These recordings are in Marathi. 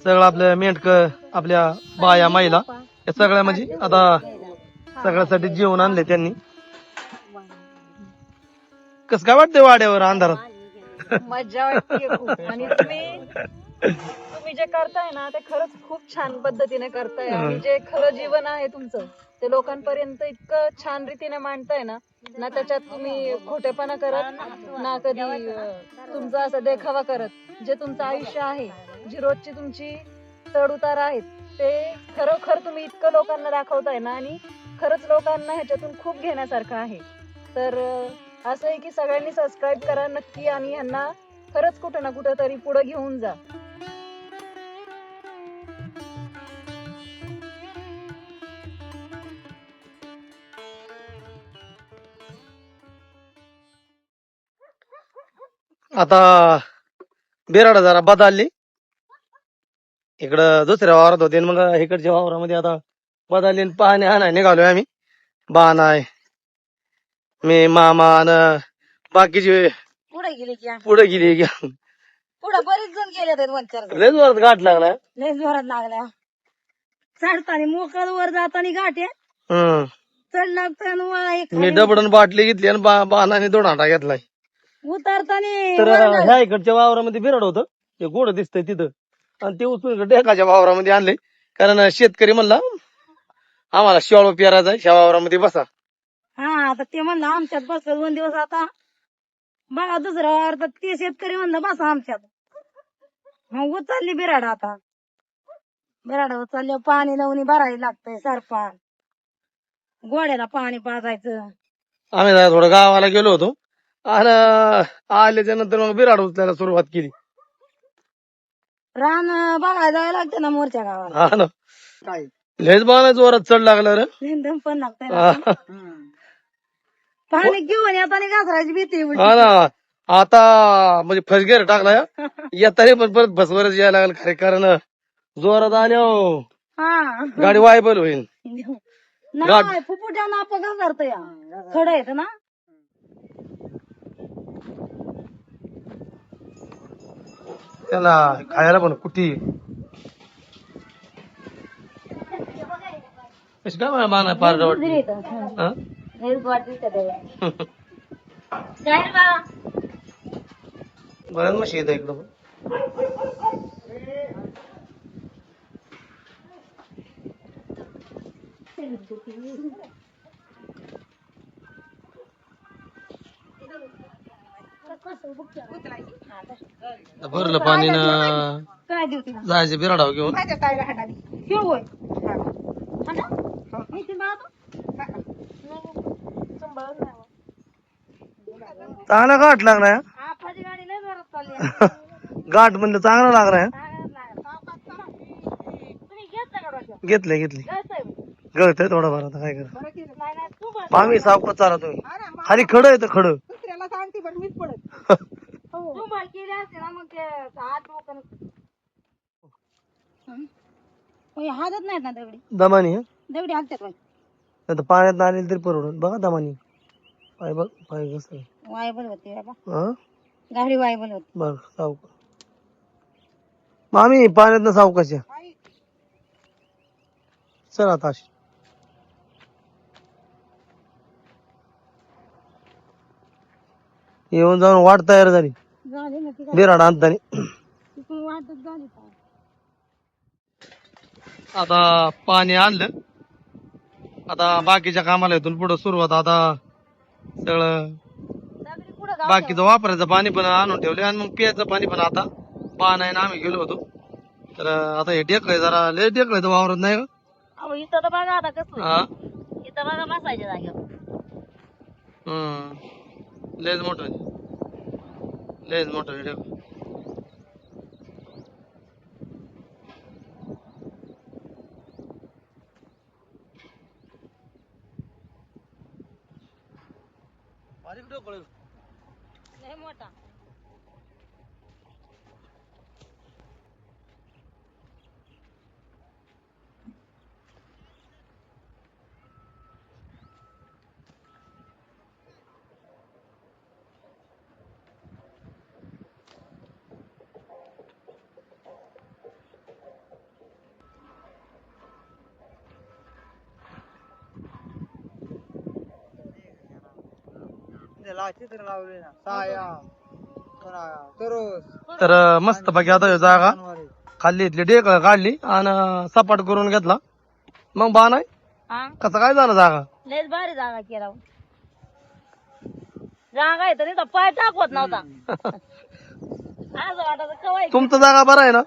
सगळं आपल्या मेंढक आपल्या बाया महिला या सगळ्या म्हणजे आता सगळ्यासाठी जेवण आणले त्यांनी. कसं काय वाटतंय वाड्यावर अंधारात? मजा वाटते खूप. आणि तुम्ही जे करताय ना ते खरंच खूप छान पद्धतीने करताय. आणि जे खरं जीवन आहे तुमचं ते लोकांपर्यंत इतकं छान रीतीने मांडताय ना ना त्याच्यात तुम्ही खोटेपणा करत ना कधी तुमचा असं देखावा करत. जे तुमचं आयुष्य आहे, जी रोजची तुमची चढ उतार आहेत ते खरोखर तुम्ही इतकं लोकांना दाखवताय ना. आणि खरंच लोकांना ह्याच्यातून खूप घेण्यासारखं आहे. तर असं आहे की सगळ्यांनी सबस्क्राईब करा नक्की आणि ह्यांना खरंच कुठं ना कुठं तरी पुढे घेऊन जा. आता बिराड जरा बदलली. इकडं दुसऱ्या वावरात होते मग इकडच्या वावरामध्ये आता बदलली. पाणी आणाय निघालोय आम्ही. बाणाय मी मामा न बाकीचे पुढे गेले की पुढे गेली. पुढे बरेच जण गेले ते 2-4 लय जोरात गाठ लागला. लय जोरात लागल्या. चढताना मोकळ वर जाताना गाठ आहे. हम्म चढ लागताना मी डबडन बाटली घेतली आणि बाणाने 2 हांडा घेतलाय. उतरताना तर ह्या इकडच्या वावरामध्ये बिराड होतं ते गोड दिसतंय तिथं. आणि ते उचलून ढेकाच्या वावरामध्ये आणले. कारण शेतकरी म्हणला आम्हाला शेळो पेरायचा आहे, ह्या वावरामध्ये बसा. हा आता ते म्हणलं आमच्यात बस 2 दिवस. आता बघा दुसऱ्या वावर तर ते शेतकरी म्हणलं बसा आमच्यात. मग उचलली बिराड. आता बिराड उचलल्यावर पाणी लावून भरायला लागतंय. सरपा गोड्याला पाणी पाजायचं. आम्ही जरा थोडं गावाला गेलो होतो आणि आल्याच्या नंतर मग बिराड उचलायला सुरुवात केली. रान बघायला जायला लागते ना मोरच्या गावाला. हा ना लयच बाणा जोरात चढ लागला रे. दम पण लागतंय ना. पाणी घेऊन येताना घासरायची भीती उलटी. हा ना आता म्हणजे फर्स्ट गिअर टाकलाय. येताना पण परत बसवरच यायला लागलं खरे. कारण जोरात आल्यावर हा गाडी वायबल होईल. नाही फुफुट्या ना आपण घासरतो या खडं येत ना. त्याला खायला पण कुठी कशी काय माना पार बऱ्याच म्हशी येत इकडं पण. भरलं पाणी ना काय देऊ तिला जायचं बिराडाव घेऊन. काय हाडाली हे होय. चांगला गाठ लागलाय. आपाची गाडी लय जोरात चालली. गाठ म्हणलं चांगला लागलाय. तुम्ही घेतला का डोक्यात? घेतलंय घेतलंय गळतंय. गळतंय थोडाफार. आता काय करा नाही नाही तू बस. पामी सावकाश चाला तुम्ही. खाली खड येतं खड. दुसऱ्याला सांगते पण मीच पडत. तू माल केली असते ना मग ते हात डोकं. हातच नाहीत ना दगडी. दमानी दगडी हातात आता पाण्यात आलेली तरी परवडत. बघा दमानी पाय बघ पाय कसं वायबल होती बाबा. हा गाडी वायबल होती. बघ सावकाश. मामी पाण्यात ना सावकाश या. चल आता अशी. येऊन जाऊन वाट तयार झाली झाली ना ती बिराड आणताना. तिकडून वाटत झाली. आता पाणी आणलं. आता बाकीच्या कामाला इथून पुढे सुरुवात. आता सगळं बाकीचं वापरायचं पाणी पण आणून ठेवले आणि मग प्यायचं पाणी पण आता पाण्याने आम्ही गेलो होतो. तर आता हे ढेकळं जरा लय ढेकळं वावरत नाही का. अहो इथं तर बघा आता कसं. हा इथं बघा बसायच्या जागेवर. लयच मोठं लयच मोठं ढेकळं. बारीक ढेकळं. लय मोठा. तर मस्त बाकी आता ह्यो जागा खाल्ली इथली ढेकळ काढली आणि सपाट करून घेतला. मग बा नाही कसं काय झालं जागा? लयच भारी जागा केला जागा आहे तरी पाय टाकवत नव्हता असं वाटत कवाय तुमचं जागा बरं आहे ना?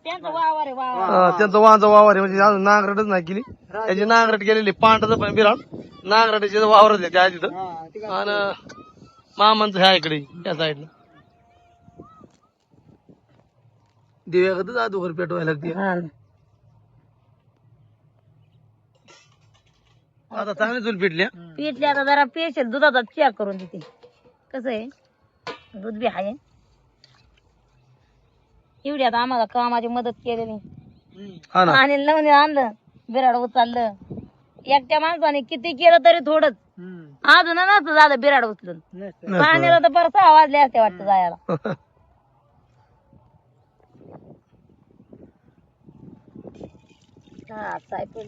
त्यांचं वावर आहे वावर त्यांचं वांज वावर आहे म्हणजे अजून नांगरटच नाही केली. त्याची नांगरट केलेली पांढरचं पण बिराड नांगरटाचे वावरच आहे त्या तिथं आणि मामांचं ह्या इकडे त्या साईडला दिव्याकडे जादूगर पेटवायला लागते. आता चांगली चूल पेटली. पिठली आता जरा पेशल दुधाचा चहा करून देते कसं आहे दूध बी आहे एवढी आता आम्हाला कामाची मदत केलेली हा ना आणि लावून आणलं बिराड उचललं एकट्या माणसाने किती केलं तरी थोडंच अजून नसतं झालं बिराड उचलून पाण्याला तर परत 6 वाजले असते वाटतं जायला. हा सायकल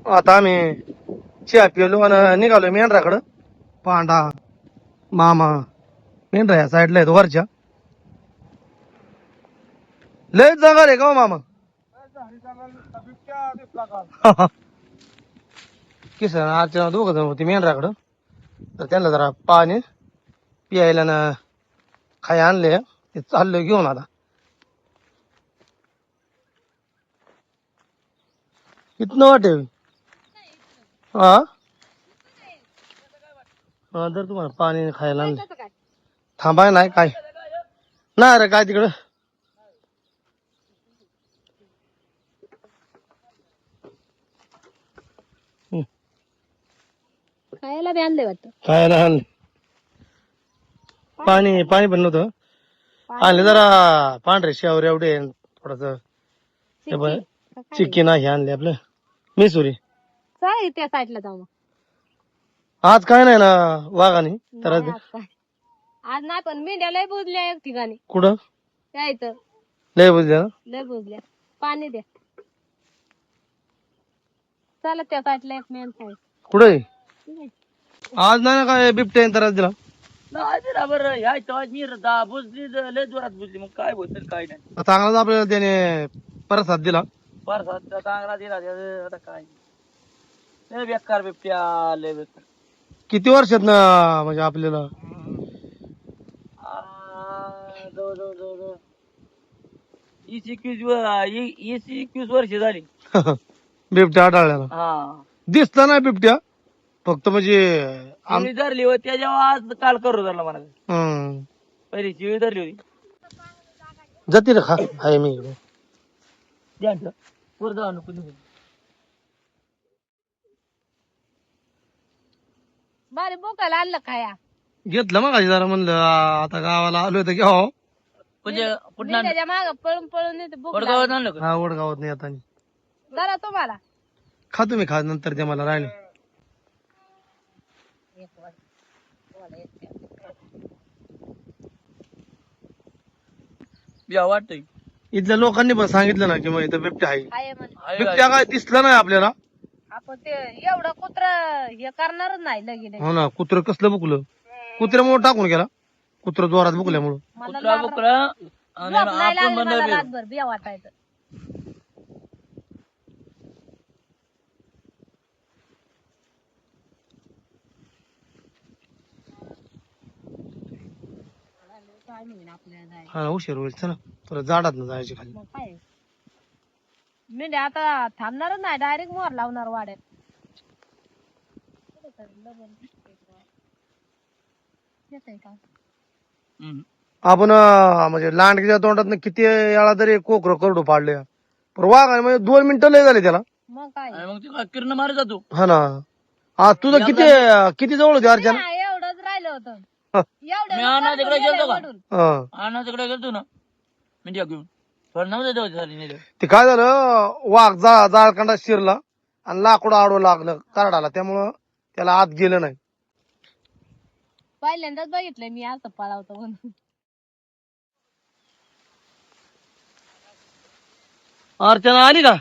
आता आम्ही चहा पिलो आणि निघालो मेंढराकडं. पांडा मामा मेंढरा या साईडला आहेत वरच्या. लयच जंगल आहे का हो मामा? किसन अर्चना दोघ जण होती मेंढराकडं तर त्यांना जरा पाणी पियायला ना खाय आणले ते चाललो घेऊन आता. इथनं वाटेल हा जर तुम्हाला पाणी खायला आणलं थांबाय नाही काय नाही रे काय तिकडं. खायला बी आणलंय वाटतं खायला आणलं पाणी पाणी पण नव्हतं आणले जरा पांढरे शेवर एवढे थोडस चिक्की नाही आणले आपलं मिसुरी. चालेल त्या साईडला जाऊ आज काय नाही ना वाघाने तर आज काय आज नाही पण मेंढ्या लय बुजल्या एक ठिकाणी कुठं त्या इथं लय बुजल्या लय बुजल्या पाणी द्या चला त्या साईडला एक मेन साईड कुठे आज नाही ना काय बिबट्या तर दिला बरं ह्या बुजली लय जोरात बुजली मग काय होत काय नाही चांगलाच आपल्याला त्याने प्रसाद दिला. परसाद चांगला दिला त्याचं आता काय लय बेकार बिबट्या लय बेकार. किती वर्षात ना म्हणजे आपल्याला जवळ जवळ जवळ 21 वर्ष झाली बिबट्या आढळल्याला. हा दिसला नाही बिबट्या फक्त म्हणजे शिळी धरली होती त्याच्यावर आज काल करू धरला मला हम्म. पहिली शिळी धरली होती जाते रे खा आहे मी द्यायचं वर जाऊ नको निघून. बारे बोकायला आणलं खाया घेतलं मग जरा म्हणलं आता गावाला आलोय तर घ्यावं. म्हणजे पुन्हा त्याच्या माग पळून पळून येते भूक वडगावात आणलं का हा वडगावात नाही आता जरा तुम्हाला खा तुम्ही खा नंतर ते मला राहिले. या वाटतंय इथल्या लोकांनी पण सांगितलं ना की मग इथं बिबट्या आहे. आहे म्हणे आहे बिबट्या काय दिसलं नाही आपल्याला. आपण ते एवढं कुत्र हे करणारच नाही लगीन हो ना कुत्र कसलं बुकलं कुत्र्यामुळे टाकून गेला कुत्र जोरात बुकल्यामुळं. मला कुत्रा बुकरा आणि झोप नाही आपण लागली बंद मला केलं. रातभर बिया वाटायचं काय नाही आपल्याला जायचं. हा उशीर होईल चला परत झाडात ना जायचे खाली. मग काय मेंढे आता थांबणारच नाही डायरेक्ट मोर लावणार वाड्यात. येतंय का हम्म. आपण म्हणजे लांडग्याच्या तोंडात किती वेळा तरी कोकर करडू पाडले पण वाघाने म्हणजे 2 मिनिटं लय झाले त्याला. मग काय आणि मग ते किरण मारे जातो हा ना आज तुझं किती किती जवळ होती अर्चना. नाही, एवढंच राहिलं होतं हा. मी अण्णा तिकडे गेलतो का हा. अण्णा तिकडे गेलतो ना म्हणजे घेऊन थोडं नव्हतं झाली नाही ते काय झालं वाघ जाळखंडात शिरला आणि लाकूड आडवं लागलं करडाला त्यामुळं त्याला आत गेलं नाही. पहिल्यांदाच बघितलंय मी असं पळावतो म्हणून अर्चना आली का?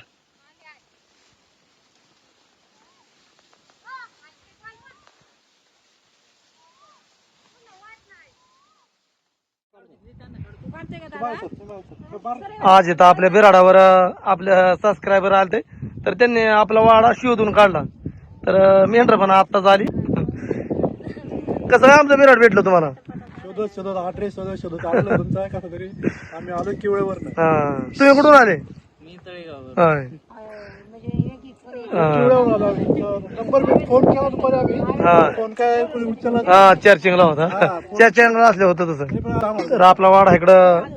आज इथं आपल्या बिराडावर आपल्या सबस्क्रायबर आलते तर त्यांनी आपला वाडा शोधून काढला. तर मेंढर पण आत्ताच आली. कसं काय आमचं बिराड भेटलं तुम्हाला? शोधत शोधत ॲड्रेस शोधत आलं तुमचा कसा तरी आम्ही आलो किवळेवर. तुम्ही कुठून आले? मी तळेगाव होय. किवळेवर आलो आम्ही. नंबर फोन केला दुपारी आम्ही. फोन काय कोणी उचलला नाही. हा चार्जिंगला होता. चार्जिंगला असले होतं तसं. तर आपला वाडा इकडं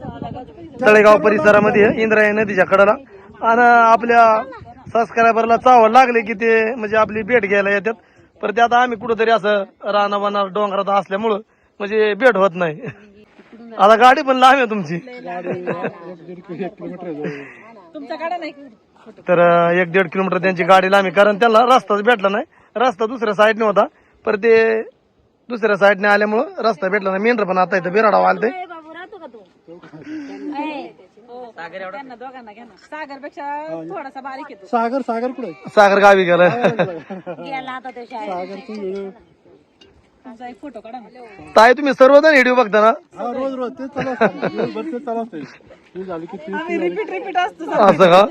तळेगाव परिसरामध्ये आहे, इंद्रायणी नदीच्या कडेला. आणि आपल्या सबस्क्रायबरला चावड लागले की ते म्हणजे आपली भेट घ्यायला येतात. पण ते आता आम्ही कुठंतरी असं रानाबाना डोंगरात असल्यामुळं म्हणजे भेट होत नाही. आता गाडी पण लांब आहे तुमची. गाडी 1-1.5 किलोमीटर आहे जवळ. तुमच्याकडे नाही तर 1-1.5 किलोमीटर त्यांची गाडी लांबी, कारण त्यांना रस्ताच भेटला नाही. रस्ता दुसऱ्या साईडने होता, पर ते दुसऱ्या साईडने आल्यामुळं रस्ता भेटला नाही. मेंढर पण आता इथं बिराडावर आलते. त्यांना दोघांना घ्या ना. सागर पेक्षा थोडासा बारीक येतो. सागर कुठे सागर गावी गेलं. सागरचा व्हिडिओ तुमचा एक फोटो काढा ना. ताई तुम्ही सर्वजण व्हिडिओ बघता ना? हा रोज तेच चालू असतं. दिवसभर तेच चालू असतं. हे झालं की ते आम्ही रिपीट असतो. असं का?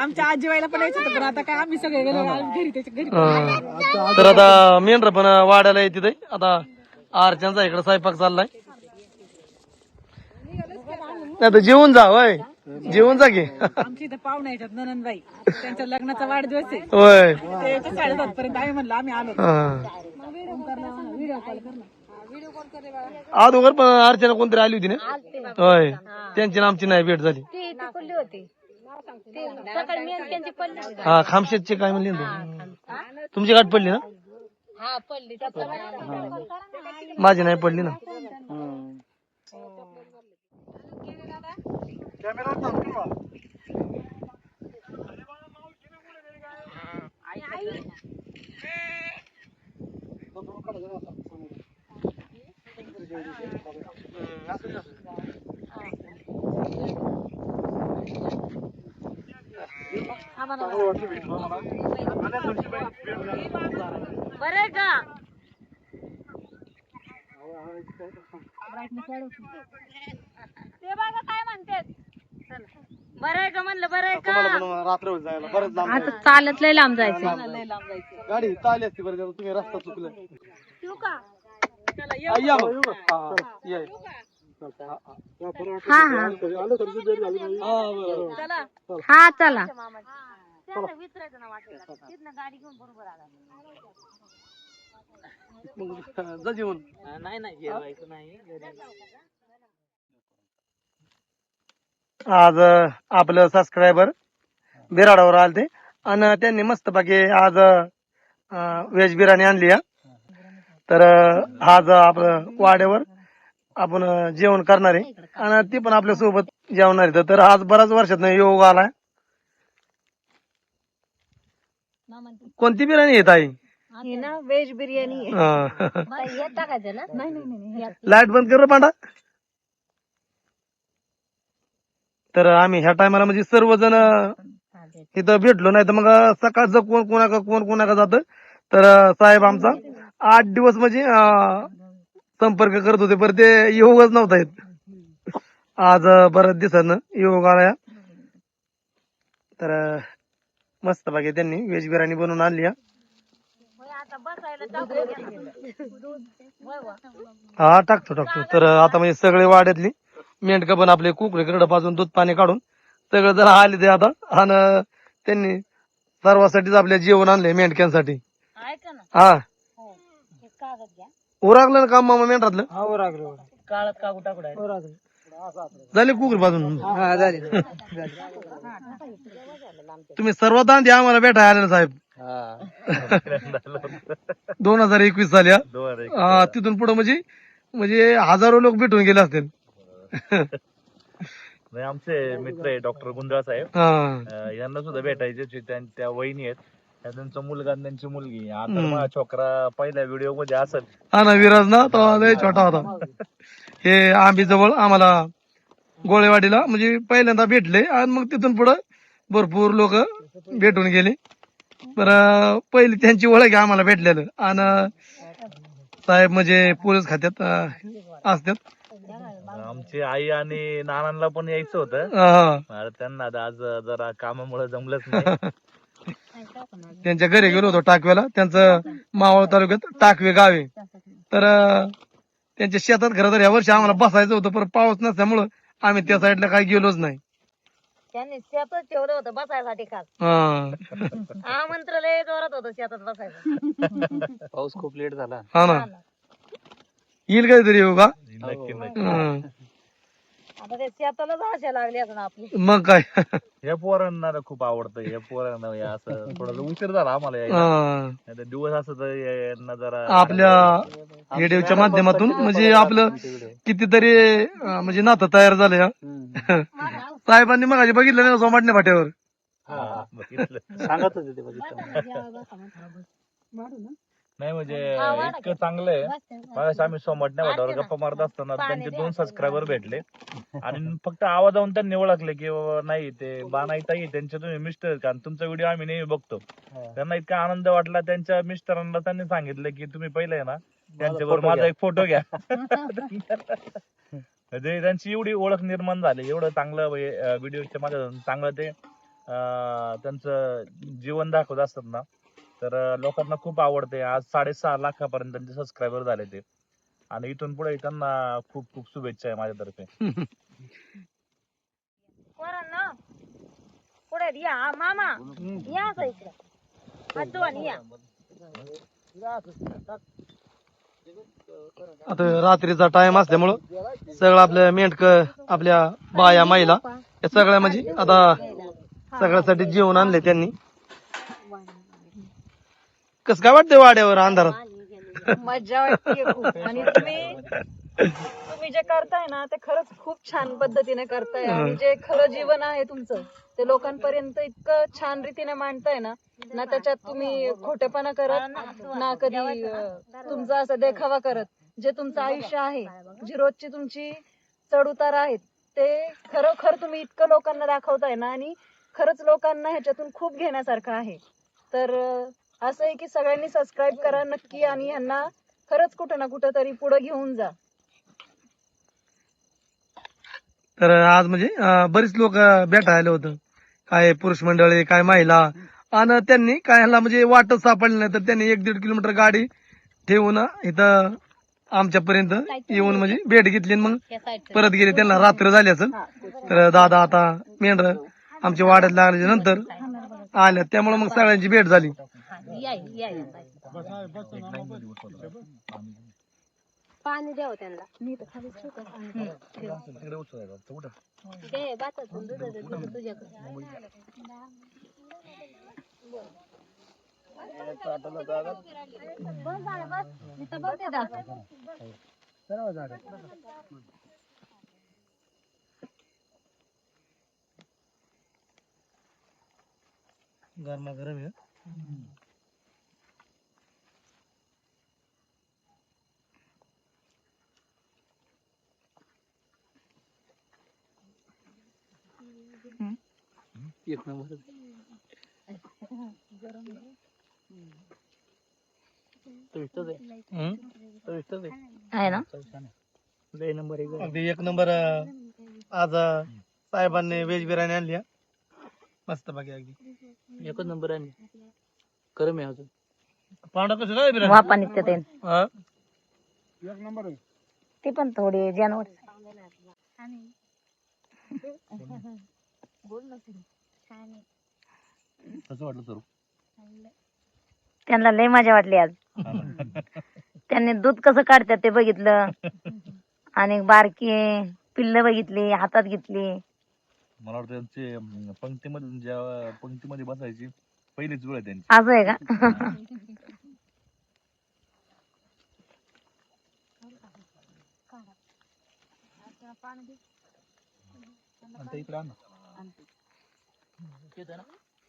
आमच्या आजीबाईला पण यायचं होतं, पण आता काय आम्ही सगळे गेलो घरी त्याच्या घरी. हा. तर आता मेंढर पण वाड्याला येते ताई. आता आरच्यांचा इकडे स्वयंपाक चाललाय. नाही तर जेवून जा. होय जेवून जा की. आमच्या इथं पाहुणे येतात ननंदबाई, त्यांच्या लग्नाचा वाढदिवस आहे. होय. ते 7:30 पर्यंत आम्ही म्हणलं आम्ही आलो. हा. व्हिडिओ कॉल कर ना. अगोदर पण अर्चना कोणतरी आली होती ना? होय. त्यांची ना आमची नाही भेट झाली. हा खामशेतचे काय म्हणले ना? तुमची गाठ पडली ना? माझी नाही पडली ना. बरं का? ते बघा काय म्हणतात. बरं आहे का म्हणलं? बरं आहे का? रात्र जायला बरंच लांब आता चालत लय लांब जायचं. लय लांब जायचं. गाडी चालली असती बरं. तुम्ही रस्ता चुकला. येऊ का? चला या मग. हा, या. हा हा आलो तर भेट झाली नाही. चला. हा चला. जा जेवून. नाही जेवायचं नाही. आज आपलं सबस्क्रायबर बिराडावर आलते आणि त्यांनी मस्तपैकी आज व्हेज बिर्याणी आणली. तर आज आपलं वाड्यावर आपण जेवण करणार आहे आणि ती पण आपल्या सोबत जेवणार आहे. तर आज बऱ्याच वर्षात योग आलाय. कोणती बिर्याणी येत आहे? ही ना व्हेज बिर्याणी आहे. टाकायचं ना? नाही. लाईट बंद कर रे पांडा. तर आम्ही ह्या टायमाला म्हणजे सर्वजण इथं भेटलो नाही तर मग सकाळचं कोण कोणाका जात. तर साहेब आमचा 8 दिवस म्हणजे संपर्क करत होते, पण ते योगच नव्हता येत. आज बऱ्याच दिवसानं योग आला. तर मस्त बाकी त्यांनी व्हेज बिर्याणी बनवून आणली. हा टाकतो. तर आता म्हणजे सगळे वाड्यातली मेंढकं पण आपले कुकडे पाजून दूध पाणी काढून सगळं जरा आले ते आता. आणि त्यांनी सर्वांसाठीच आपल्या जेवण आणले मेंढक्यांसाठी. हा उरागलं ना काम मामा मेंढरातलं? काळात कागू टाकू झाले कुकरी पाजून? तुम्ही सर्वात आधी आम्हाला भेटायला आले ना साहेब. 2021 साली. तिथून पुढे म्हणजे हजारो लोक भेटून गेले असतील. नाही आमचे मित्र आहे डॉक्टर गुंजाळ साहेब. यांना सुद्धा भेटायचे. त्या वहिनी आहेत, त्यांचा मुलगा आणि त्यांची मुलगी. आता माझा छोकरा पहिल्या व्हिडिओ मध्ये असेल. हा ना विराज ना, तो लय छोटा होता. हे आंबी जवळ आम्हाला गोळेवाडीला म्हणजे पहिल्यांदा भेटले आणि मग तिथून पुढं भरपूर लोक भेटून गेले. बरं पहिली त्यांची ओळख आम्हाला भेटलेलं आणि साहेब म्हणजे पोलीस खात्यात असतात. आमची आई आणि नानांना पण यायचं होतं, हा. त्यांना आज जरा कामामुळे जमलंच नाही. त्यांच्या घरी गेलो होतो टाकवेला. त्यांचं मावळ तालुक्यात टाकवे गाव आहे. तर त्यांच्या शेतात खरं तर या वर्षी आम्हाला बसायचं होतं, पण पाऊस नसल्यामुळं आम्ही त्या साईडला काही गेलोच नाही. त्यांनी शेतात ठेवलं होतं बसायसाठी खास. हा आमंत्रण लय जोरात होतं शेतात बसायचं. पाऊस खूप लेट झाला. हा ना, येईल काहीतरी येऊ का. नक्की नक्की. हं. आता ते शेतालाच आशा लागली असं आपली. मग काय. या पोरांना खूप आवडतं. या पोरांना हे असं थोडं उशीर झाला आम्हाला यायला. हा. नाहीतर दिवस असं तर यांना जरा आपल्या रेडिओच्या माध्यमातून म्हणजे आपलं कितीतरी म्हणजे नातं तयार झालंय. साहेबांनी मग बघितलं नाही सोमाटणे फाट्यावर. बघितलं. सांगत होते ते बघितलं. नाही म्हणजे इतकं चांगलं आहे. मगाशी आम्ही सोमवारच्या वाटावर गप्पा मारत असताना त्यांचे 2 सबस्क्रायबर भेटले आणि फक्त आवाजावरून त्यांनी ओळखले की बाबा नाही ते बानाईताई त्यांचे तुम्ही मिस्टर का, तुमचा व्हिडिओ आम्ही नेहमी बघतो. त्यांना इतका आनंद वाटला. त्यांच्या मिस्टरांना त्यांनी सांगितलं की तुम्ही पहिले आहे ना त्यांच्याबरोबर माझा एक फोटो घ्या. म्हणजे त्यांची एवढी ओळख निर्माण झाली. एवढं चांगलं व्हिडिओच्या माध्यमातून चांगलं ते त्यांचं जीवन दाखवत असतात ना, तर लोकांना खूप आवडते. आज 6.5 लाखापर्यंत त्यांचे सबस्क्रायबर झाले ते, आणि इथून पुढे त्यांना खूप खूप शुभेच्छा आहे माझ्यातर्फे. पोरांनो, पुढे या मामा या असं इकडं. आजोबांनी या. आता रात्रीचा टाइम असल्यामुळं सगळं आपल्या मेंढक आपल्या बाया महिला या सगळ्या म्हणजे आता सगळ्यासाठी जेवण आणले त्यांनी. कसं काय वाटतंय वाड्यावर अंधारात. मजा वाटते खूप. आणि तुम्ही जे करताय ना ते खरंच खूप छान पद्धतीने करताय. आणि जे खरं जीवन आहे तुमचं ते लोकांपर्यंत इतकं छान रीतीने मांडताय ना, ना त्याच्यात तुम्ही खोटेपणा करत ना कधी तुमचा असं देखावा करत. जे तुमचं आयुष्य आहे, जी रोजची तुमची चढ उतार आहेत, ते खरोखर तुम्ही इतकं लोकांना दाखवताय ना, आणि खरंच लोकांना ह्याच्यातून खूप घेण्यासारखं आहे. तर असं आहे की सगळ्यांनी सबस्क्राईब करा नक्की, आणि ह्यांना खरंच कुठं ना कुठं तरी पुढे घेऊन जा. तर आज म्हणजे बरीच लोक भेटायला होतं. काय पुरुष मंडळी, काय महिला, आणि त्यांनी काय ह्याला म्हणजे वाटच सापडलं नाही, तर त्यांनी 1-1.5 किलोमीटर गाडी ठेवून इथं आमच्यापर्यंत येऊन म्हणजे भेट घेतली आणि मग परत गेले. त्यांना रात्र झाली असेल. तर दादा आता मेंढर आमच्या वाड्यात लागल्याच्या नंतर आल्या, त्यामुळे मग सगळ्यांची भेट झाली. पाणी द्यावं त्यांना. दे बातातून दूध तुझ्याकडे. गरमागरम आहे. एक नंबर. आहे ना. अगदी 1 नंबर. आज साहेबांनी व्हेज बिर्याणी आणली आहे. मस्त बाकी अगदी एकच नंबर आहे. करम आहे अजून. पावडा कसं काय बिर्याणी. वापा निघते ते. हा? ती पण थोडी जानवर. कसं वाटलं सर? त्यांना लय मजा वाटली आज. त्यांनी दूध कसं काढतात ते बघितलं, आणि बारकी पिल्ल बघितली, हातात घेतली. मला वाटतं त्यांचे पंक्तीमध्ये जेव्हा पंक्तीमध्ये बसायची पहिलीच वेळ आहे त्यांची. असं आहे का.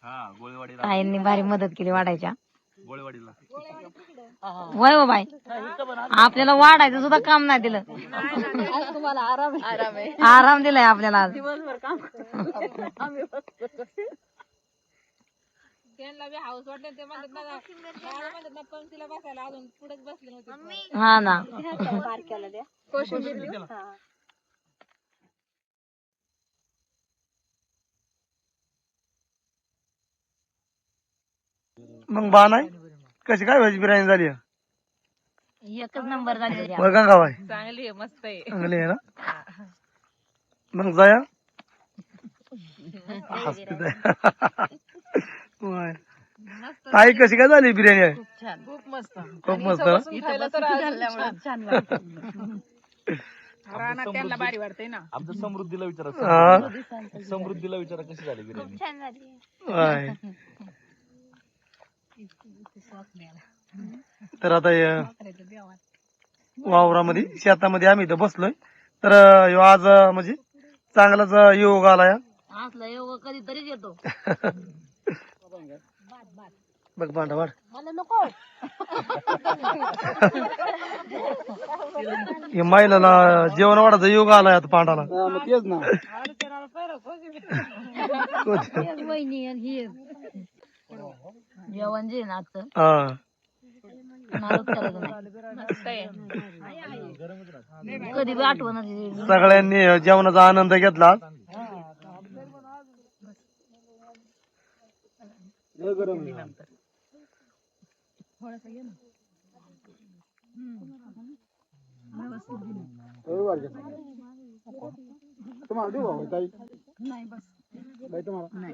हा, गोळेवाडीला. आईंनी भारी मदत केली वाढायच्या. गोळेवाडीला वय हो बाई, आपल्याला वाढायचं सुद्धा काम नाही दिलं. आज तुम्हाला आराम आहे. आराम दिलाय आपल्याला आज. दिवसभर काम हा ना. कोशिंबीर देऊ? मग बा नाही कशी काय व्हेज बिर्याणी झाली एकच नंबर झाली. बघा का बाय चांगली आहे, मस्त आहे. चांगली आहे ना. मग जाया हसते होय. ताई कशी काय झाली बिर्याणी आहे खूप मस्त. खूप मस्त इथं ना? बसून खायला तर अजून छान लागतं. रानात त्यांना भारी वाटतंय ना. आमच्या समृद्धीला विचारा, हा. समृद्धीला विचारा कशी झाली बिर्याणी. होय. तर आता वावरामध्ये शेतामध्ये आम्ही इथं बसलोय तर ह्यो आज म्हणजे चांगलाच योग आलाय असला योग कधीतरीच येतो. बघ भांडा वाढ हे महिलाला जेवण वाढायचा योग आलाय आता पांडाला. तेच ना. वहिनी आणि ही जेवण जे ना आजचं हा. नाराज करायचं नाही. कधी बी आठवण सगळ्यांनी जेवणाचा आनंद घेतला. लय गरम आहे. तुम्हाला देऊ भाऊ ताई? नाही तुम्हाला